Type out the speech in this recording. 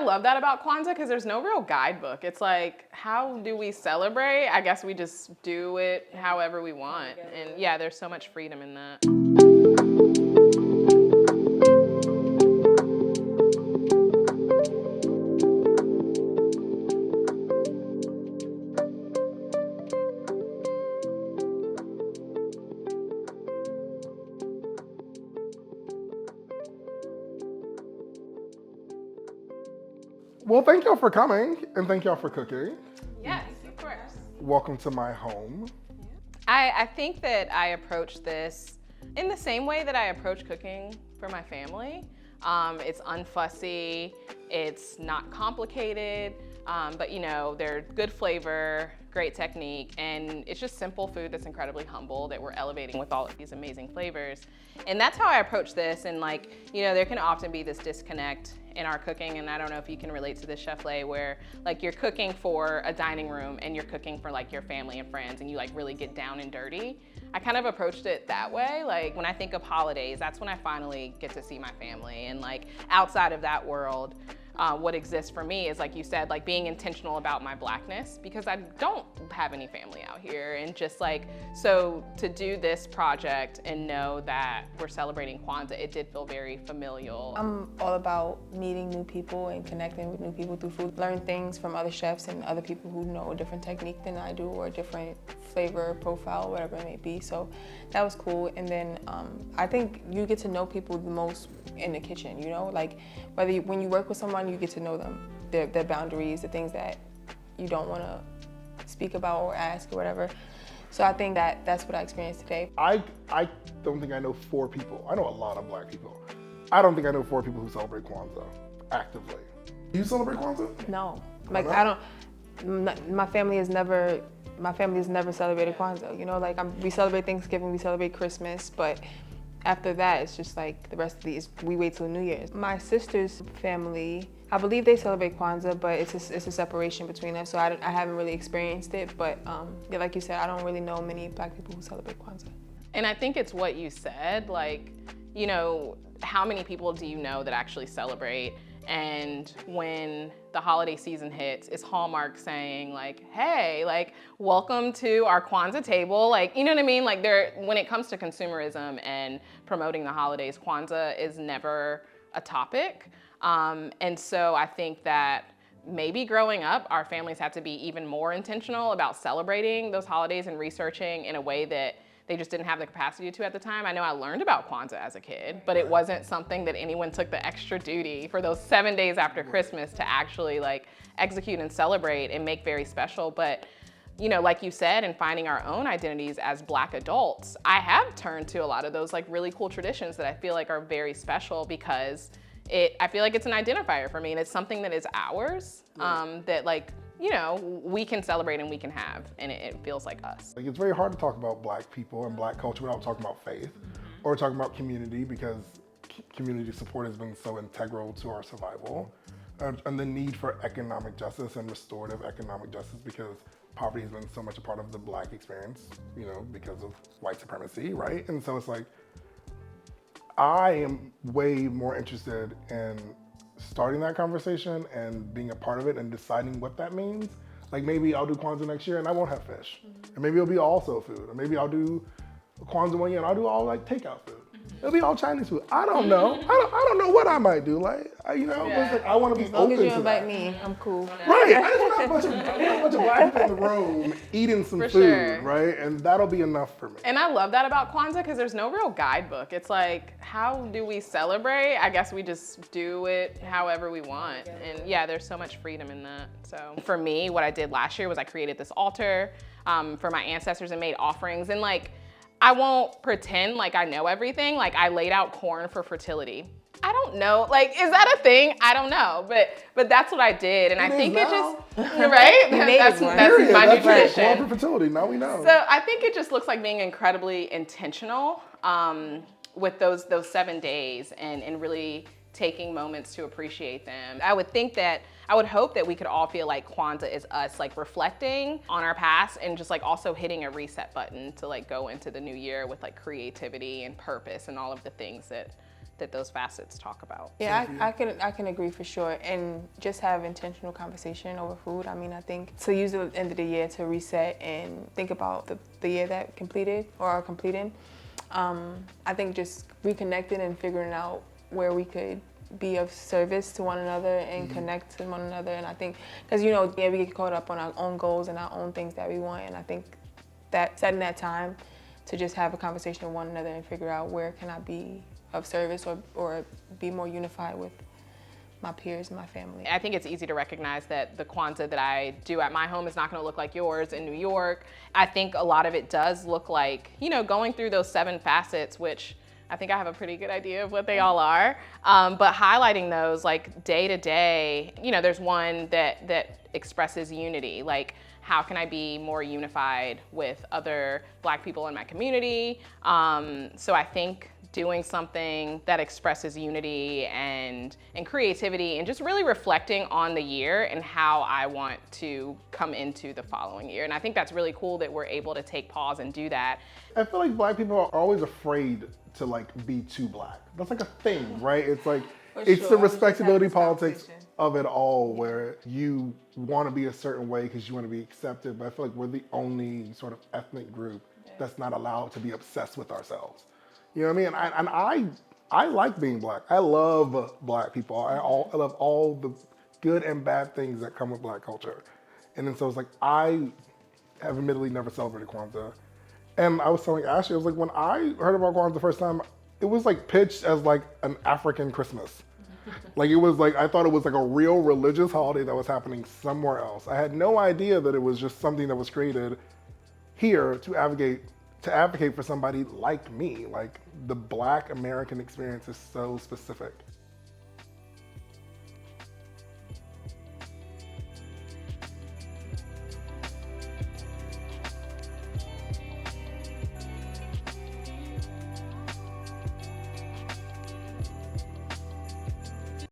love that about Kwanzaa because there's no real guidebook. It's like, how do we celebrate? I guess we just do it however we want. And yeah, there's so much freedom in that. Well, thank y'all for coming, and thank y'all for cooking. Yes, of course. Welcome to my home. I think that I approach this in the same way that I approach cooking for my family. It's unfussy, it's not complicated, but you know, they're good flavor, great technique, and it's just simple food that's incredibly humble that we're elevating with all of these amazing flavors. And that's how I approach this. And like, you know, there can often be this disconnect in our cooking, and I don't know if you can relate to this, Ashleigh, where like you're cooking for a dining room and you're cooking for like your family and friends and you like really get down and dirty. I kind of approached it that way. Like when I think of holidays, that's when I finally get to see my family. And like outside of that world, what exists for me is, like you said, like being intentional about my Blackness, because I don't have any family out here. And just like, so to do this project and know that we're celebrating Kwanzaa, it did feel very familial. I'm all about meeting new people and connecting with new people through food. Learn things from other chefs and other people who know a different technique than I do, or a different flavor profile, whatever it may be. So that was cool. And then I think you get to know people the most in the kitchen, you know? Like when you work with someone, you get to know them, their boundaries, the things that you don't want to speak about or ask or whatever. So I think that that's what I experienced today. I don't think I know 4 people. I know a lot of Black people. I don't think I know 4 people who celebrate Kwanzaa actively. Do you celebrate Kwanzaa? No, like I don't. My family has never celebrated Kwanzaa. You know, like we celebrate Thanksgiving, we celebrate Christmas, but after that, it's just like the rest of these, we wait till New Year's. My sister's family, I believe they celebrate Kwanzaa, but it's a separation between us, so I haven't really experienced it. But yeah, like you said, I don't really know many Black people who celebrate Kwanzaa. And I think it's what you said, like, you know, how many people do you know that actually celebrate? And when the holiday season hits, is Hallmark saying like, hey, like, welcome to our Kwanzaa table. Like, you know what I mean? Like when it comes to consumerism and promoting the holidays, Kwanzaa is never a topic. And so I think that maybe growing up, our families have to be even more intentional about celebrating those holidays and researching in a way that they just didn't have the capacity to at the time. I know I learned about Kwanzaa as a kid, but it wasn't something that anyone took the extra duty for those 7 days after Christmas to actually like execute and celebrate and make very special. But you know, like you said, in finding our own identities as Black adults, I have turned to a lot of those like really cool traditions that I feel like are very special because I feel like it's an identifier for me, and it's something that is ours, that like, you know, we can celebrate and we can have, and it feels like us. Like, it's very hard to talk about Black people and Black culture without talking about faith or talking about community, because community support has been so integral to our survival, and the need for economic justice and restorative economic justice, because poverty has been so much a part of the Black experience, you know, because of white supremacy, right? And so it's like, I am way more interested in starting that conversation and being a part of it and deciding what that means. Like maybe I'll do Kwanzaa next year and I won't have fish. And maybe it'll be all soul food. Or maybe I'll do Kwanzaa one year and I'll do all like takeout food. It'll be all Chinese food. I don't know. I don't know what I might do. Like, you know, but it's like, I want to be open to that. As long as you invite me, I'm cool. Right. I just want a bunch of Black people in the room eating some food, right? And that'll be enough for me. And I love that about Kwanzaa because there's no real guidebook. It's like, how do we celebrate? I guess we just do it however we want. And yeah, there's so much freedom in that. So for me, what I did last year was I created this altar for my ancestors and made offerings. And like, I won't pretend like I know everything. Like I laid out corn for fertility. I don't know, like, is that a thing? I don't know, but that's what I did. And I think it just, right? That's my new tradition. Corn for fertility, now we know. So I think it just looks like being incredibly intentional with those 7 days and really taking moments to appreciate them. I would hope that we could all feel like Kwanzaa is us like reflecting on our past and just like also hitting a reset button to like go into the new year with like creativity and purpose and all of the things that, that those facets talk about. Yeah, I can agree for sure. And just have intentional conversation over food. I mean, I think to use the end of the year to reset and think about the year that completed or are completing. I think just reconnecting and figuring out where we could be of service to one another and connect to one another. And I think, because we get caught up on our own goals and our own things that we want. And I think that setting that time to just have a conversation with one another and figure out where can I be of service or be more unified with my peers and my family. I think it's easy to recognize that the Kwanzaa that I do at my home is not going to look like yours in New York. I think a lot of it does look like, going through those 7 facets, which I think I have a pretty good idea of what they all are. But highlighting those like day to day, there's one that expresses unity. Like, how can I be more unified with other Black people in my community? So I think doing something that expresses unity and creativity and just really reflecting on the year and how I want to come into the following year. And I think that's really cool that we're able to take pause and do that. I feel like Black people are always afraid to like be too Black. That's like a thing, right? It's like, it's the respectability politics of it all, where you want to be a certain way because you want to be accepted. But I feel like we're the only sort of ethnic group that's not allowed to be obsessed with ourselves. You know what I mean? And I like being Black. I love Black people. I love all the good and bad things that come with Black culture. And then so it's like, I have admittedly never celebrated Kwanzaa. And I was telling Ashley, I was like, when I heard about Kwanzaa the first time, it was like pitched as like an African Christmas. Like, it was like, I thought it was like a real religious holiday that was happening somewhere else. I had no idea that it was just something that was created here to advocate for somebody like me. Like, the Black American experience is so specific.